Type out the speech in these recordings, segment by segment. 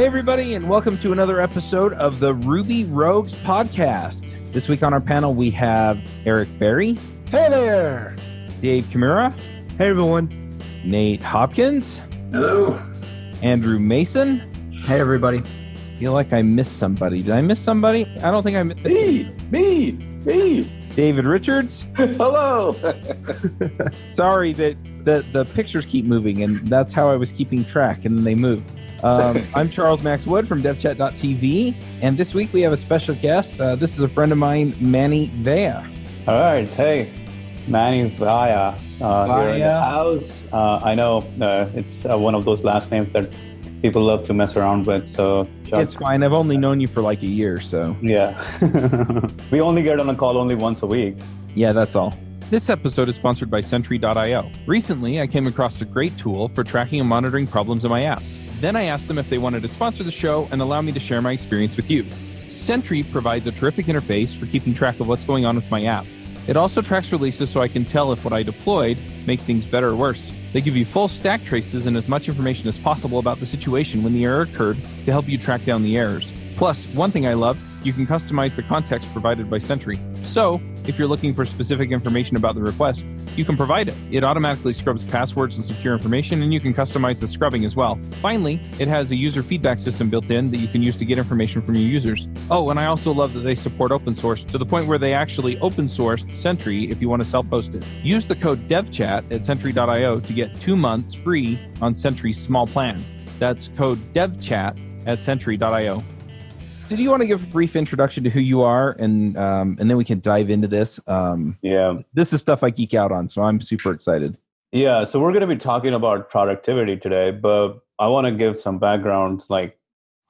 Hey, everybody, and welcome to another episode of the Ruby Rogues podcast. This week on our panel, we have Eric Berry. Hey there. Dave Kimura. Hey, everyone. Nate Hopkins. Hello. Andrew Mason. Hey, everybody. I feel like I missed somebody. Did I miss somebody? I don't think I missed Me. David Richards. Hello. Sorry that the pictures keep moving, and that's how I was keeping track, and then they moved. I'm Charles Max Wood from devchat.tv, and this week we have a special guest. This is a friend of mine, Mani Vaya. All right. Hey, Mani Vaya here in the house. I know it's one of those last names that people love to mess around with. So It's fine. I've only known you for like a year, so. Yeah. We only get on a call only once a week. Yeah, that's all. This episode is sponsored by Sentry.io. Recently, I came across a great tool for tracking and monitoring problems in my apps. Then I asked them if they wanted to sponsor the show and allow me to share my experience with you. Sentry provides a terrific interface for keeping track of what's going on with my app. It also tracks releases so I can tell if what I deployed makes things better or worse. They give you full stack traces and as much information as possible about the situation when the error occurred to help you track down the errors. Plus, one thing I love, you can customize the context provided by Sentry. So, if you're looking for specific information about the request, you can provide it. It automatically scrubs passwords and secure information, and you can customize the scrubbing as well. Finally, it has a user feedback system built in that you can use to get information from your users. Oh, and I also love that they support open source to the point where they actually open sourced Sentry if you want to self-host it. Use the code devchat at sentry.io to get 2 months free on Sentry's small plan. That's code devchat at sentry.io. So do you want to give a brief introduction to who you are, and then we can dive into this? Yeah. This is stuff I geek out on, so I'm super excited. Yeah. So we're going to be talking about productivity today, but I want to give some background. Like,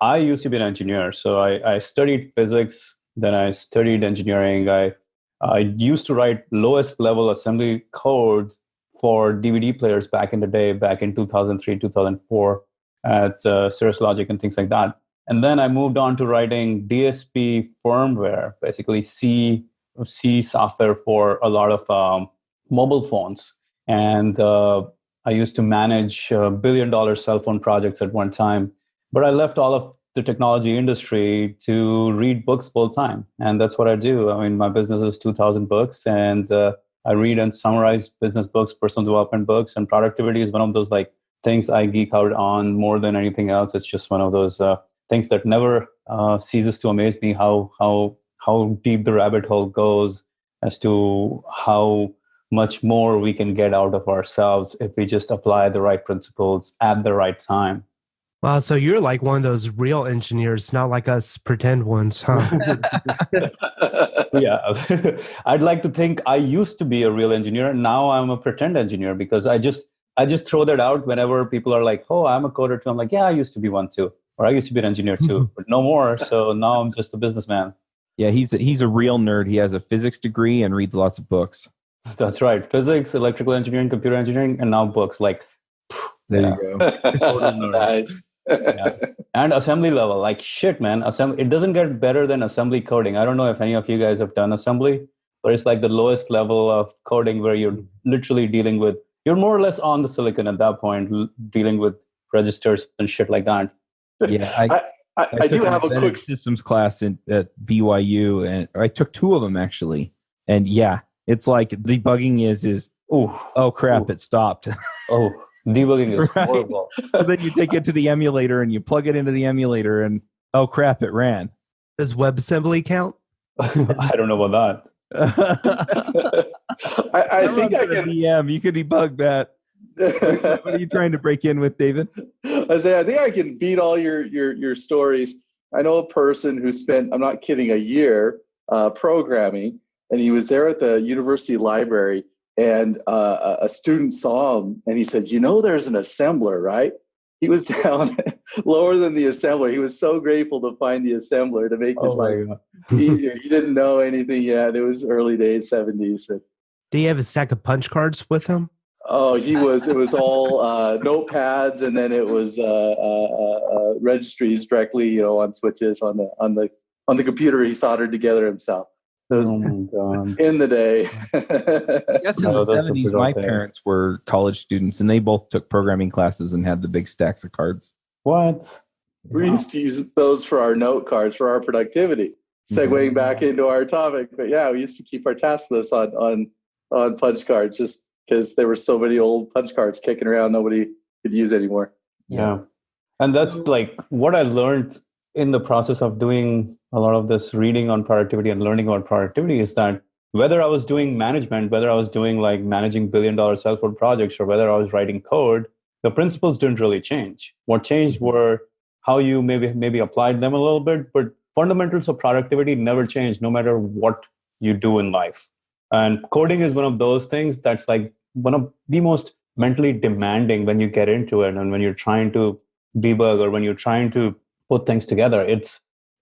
I used to be an engineer. So I studied physics, then I studied engineering. I used to write lowest level assembly code for DVD players back in the day, back in 2003, 2004 at Cirrus Logic and things like that. And then I moved on to writing DSP firmware, basically C software for a lot of mobile phones. And I used to manage billion-dollar cell phone projects at one time. But I left all of the technology industry to read books full time. And that's what I do. I mean, my business is 2,000 books, and I read and summarize business books, personal development books, and productivity is one of those like things I geek out on more than anything else. It's just one of those things that never ceases to amaze me, how deep the rabbit hole goes as to how much more we can get out of ourselves if we just apply the right principles at the right time. Wow, so you're like one of those real engineers, not like us pretend ones, huh? Yeah. I'd like to think I used to be a real engineer. Now I'm a pretend engineer because I just throw that out whenever people are like, oh, I'm a coder too. I'm like, yeah, I used to be one too. Or I used to be an engineer too, but no more. So now I'm just a businessman. Yeah, he's a real nerd. He has a physics degree and reads lots of books. That's right. Physics, electrical engineering, computer engineering, and now books. Like, There you go. Nice. yeah. And assembly level, like shit, man. It doesn't get better than assembly coding. I don't know if any of you guys have done assembly, but it's like the lowest level of coding where you're literally you're more or less on the silicon at that point, dealing with registers and shit like that. Yeah, I do have a quick systems class at BYU, and I took 2 of them actually. And yeah, it's like debugging is oh crap, it stopped. Oh, debugging is Right. horrible. So then you take it to the emulator and you plug it into the emulator, and oh crap, it ran. Does WebAssembly count? I don't know about that. I think I can. VM. You could debug that. What are you trying to break in with, David? I think I can beat all your stories. I know a person who spent, I'm not kidding, a year programming, and he was there at the university library, and a student saw him, and he said, there's an assembler, right? He was down lower than the assembler. He was so grateful to find the assembler to make his life easier. He didn't know anything yet. It was early days, 70s. Do you have a stack of punch cards with him? Oh, it was all notepads, and then it was registries directly, on switches on the computer he soldered together himself. Oh my God. In the day. I guess in the 70s, my parents were college students, and they both took programming classes and had the big stacks of cards. What? We used to use those for our note cards for our productivity. Segueing back into our topic, but yeah, we used to keep our task lists on punch cards just because there were so many old punch cards kicking around nobody could use anymore. Yeah. And that's like what I learned in the process of doing a lot of this reading on productivity and learning about productivity is that whether I was doing management, whether I was doing like managing billion-dollar cell-phone projects, or whether I was writing code, the principles didn't really change. What changed were how you maybe applied them a little bit, but fundamentals of productivity never change no matter what you do in life. And coding is one of those things that's like one of the most mentally demanding when you get into it, and when you're trying to debug or when you're trying to put things together.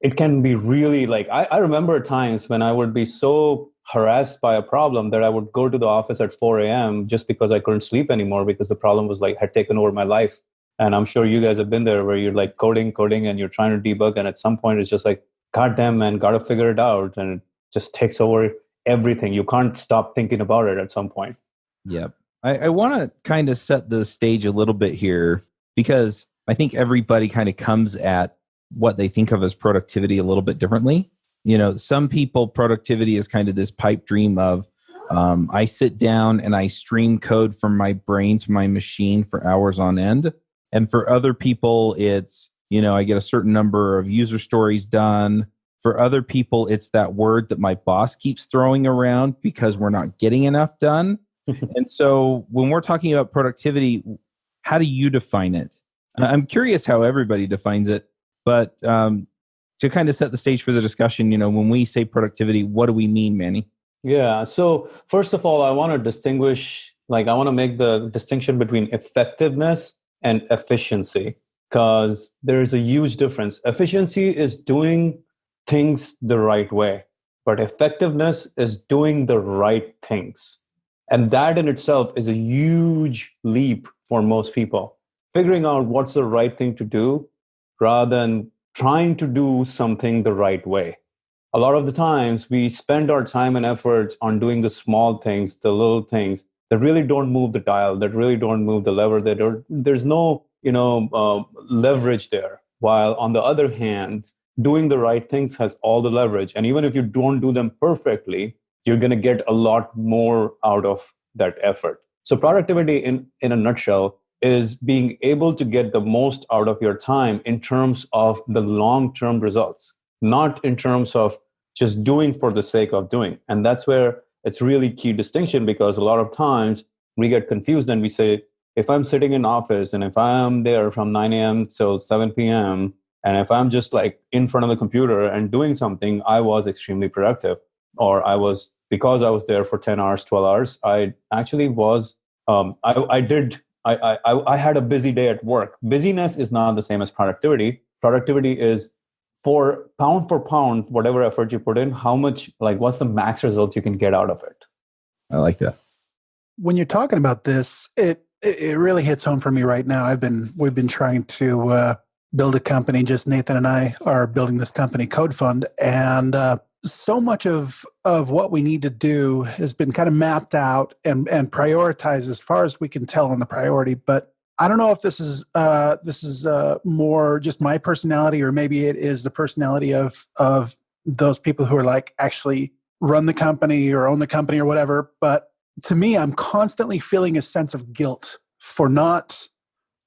It can be really like I remember times when I would be so harassed by a problem that I would go to the office at 4 a.m. just because I couldn't sleep anymore because the problem was like had taken over my life. And I'm sure you guys have been there where you're like coding, and you're trying to debug. And at some point it's just like, God damn, man, got to figure it out. And it just takes over everything. You can't stop thinking about it at some point. Yep. I want to kind of set the stage a little bit here because I think everybody kind of comes at what they think of as productivity a little bit differently. You know, some people, productivity is kind of this pipe dream of I sit down and I stream code from my brain to my machine for hours on end. And for other people, it's, you know, I get a certain number of user stories done. For other people, it's that word that my boss keeps throwing around because we're not getting enough done. And so when we're talking about productivity, how do you define it? I'm curious how everybody defines it, but to kind of set the stage for the discussion, you know, when we say productivity, what do we mean, Manny? Yeah. So first of all, I want to make the distinction between effectiveness and efficiency, because there is a huge difference. Efficiency is doing things the right way, but effectiveness is doing the right things. And that in itself is a huge leap for most people. Figuring out what's the right thing to do rather than trying to do something the right way. A lot of the times we spend our time and efforts on doing the small things, the little things that really don't move the dial, that really don't move the lever, there's no, leverage there. While on the other hand, doing the right things has all the leverage. And even if you don't do them perfectly, you're going to get a lot more out of that effort. So productivity in a nutshell is being able to get the most out of your time in terms of the long-term results, not in terms of just doing for the sake of doing. And that's where it's really key distinction, because a lot of times we get confused and we say, if I'm sitting in office and if I'm there from 9 a.m. till 7 p.m., and if I'm just like in front of the computer and doing something, I was extremely productive. Or because I was there for 10 hours, 12 hours, I actually was, I had a busy day at work. Busyness is not the same as productivity. Productivity is for pound, whatever effort you put in, how much, like what's the max results you can get out of it. I like that. When you're talking about this, it really hits home for me right now. We've been trying to build a company. Just Nathan and I are building this company, Code Fund, and so much of what we need to do has been kind of mapped out and prioritized as far as we can tell on the priority. But I don't know if this is more just my personality, or maybe it is the personality of those people who are like actually run the company or own the company or whatever. But to me, I'm constantly feeling a sense of guilt for not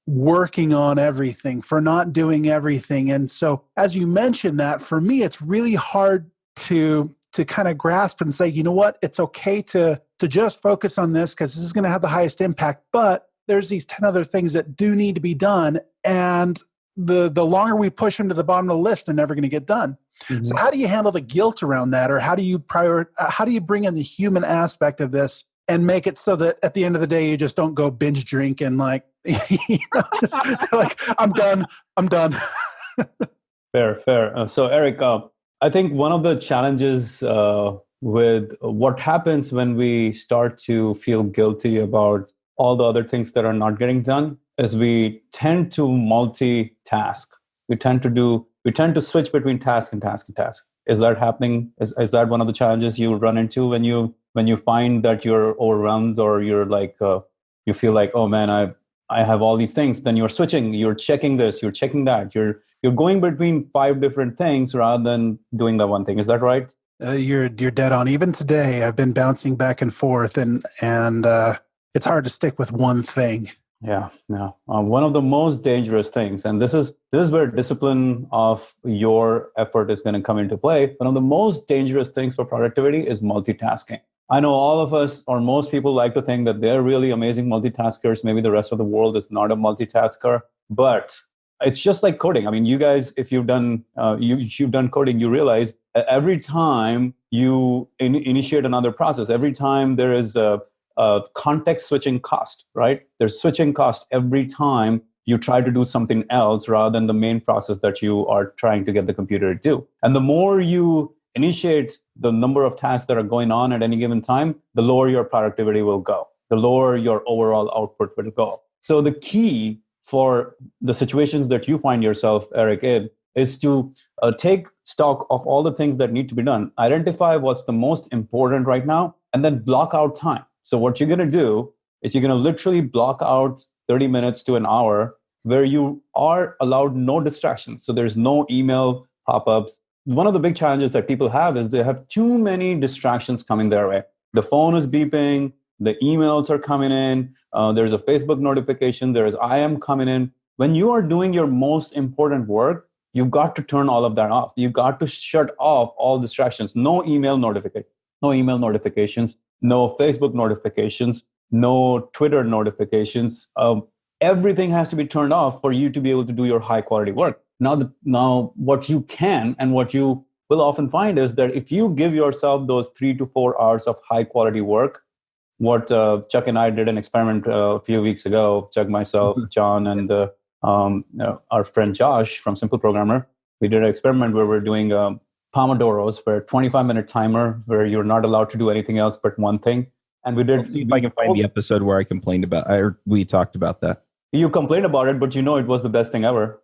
working on everything, for not doing everything. And so as you mentioned that, for me, it's really hard to kind of grasp and say, you know what, it's okay to just focus on this because this is going to have the highest impact. But there's these 10 other things that do need to be done. And the longer we push them to the bottom of the list, they're never going to get done. Mm-hmm. So how do you handle the guilt around that? Or how do you bring in the human aspect of this and make it so that at the end of the day, you just don't go binge drink and like, just like, I'm done. Fair. So Eric, I think one of the challenges with what happens when we start to feel guilty about all the other things that are not getting done is we tend to multitask. We tend to switch between task and task and task. Is that happening? Is that one of the challenges you run into when you find that you're overwhelmed, or you're like you feel like, oh man, I have all these things? Then you're switching. You're checking this. You're checking that. You're you're going between 5 different things rather than doing that one thing. Is that right? You're dead on. Even today, I've been bouncing back and forth, and it's hard to stick with one thing. Yeah, no. One of the most dangerous things, and this is where discipline of your effort is going to come into play. One of the most dangerous things for productivity is multitasking. I know all of us, or most people, like to think that they're really amazing multitaskers. Maybe the rest of the world is not a multitasker, but it's just like coding. I mean, you guys, if you've done you've done coding, you realize every time you initiate another process, every time there is a context switching cost, right? There's switching cost every time you try to do something else rather than the main process that you are trying to get the computer to do. And the more you initiate the number of tasks that are going on at any given time, the lower your productivity will go, the lower your overall output will go. So the key for the situations that you find yourself, Eric, in, is to take stock of all the things that need to be done, identify what's the most important right now, and then block out time. So what you're going to do is you're going to literally block out 30 minutes to an hour where you are allowed no distractions. So there's no email pop-ups. One of the big challenges that people have is they have too many distractions coming their way. The phone is beeping, the emails are coming in, there's a Facebook notification, there's IM coming in. When you are doing your most important work, you've got to turn all of that off. You've got to shut off all distractions. No email notifications, no Facebook notifications, no Twitter notifications. Everything has to be turned off for you to be able to do your high quality work. Now, what you can and what you will often find is that if you give yourself those 3 to 4 hours of high quality work, what Chuck and I did an experiment a few weeks ago, Chuck, myself, John, and our friend Josh from Simple Programmer, we did an experiment where we're doing Pomodoros, where 25-minute timer, where you're not allowed to do anything else but one thing. And we did. I'll see if I can find the episode where I complained about, or we talked about that. You complained about it, but it was the best thing ever.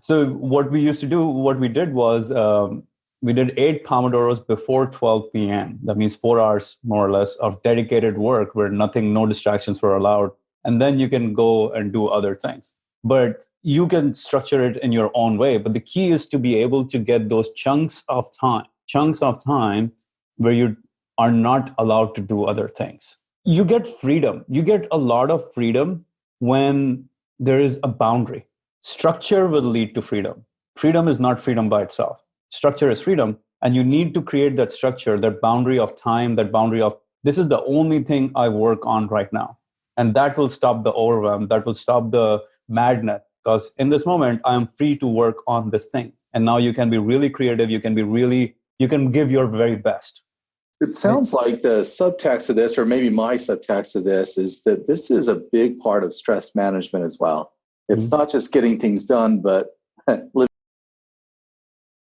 So what we used to do, what we did was we did 8 Pomodoros before 12 p.m. That means 4 hours, more or less, of dedicated work where no distractions were allowed. And then you can go and do other things. But you can structure it in your own way. But the key is to be able to get those chunks of time where you are not allowed to do other things. You get freedom. You get a lot of freedom when there is a boundary. Structure will lead to freedom. Freedom is not freedom by itself. Structure is freedom. And you need to create that structure, that boundary of time, that boundary of, this is the only thing I work on right now. And that will stop the overwhelm. That will stop the madness. Because in this moment, I am free to work on this thing. And now you can be really creative. You can give your very best. It sounds like the subtext of this, or maybe my subtext of this, is that this is a big part of stress management as well. It's not just getting things done, but living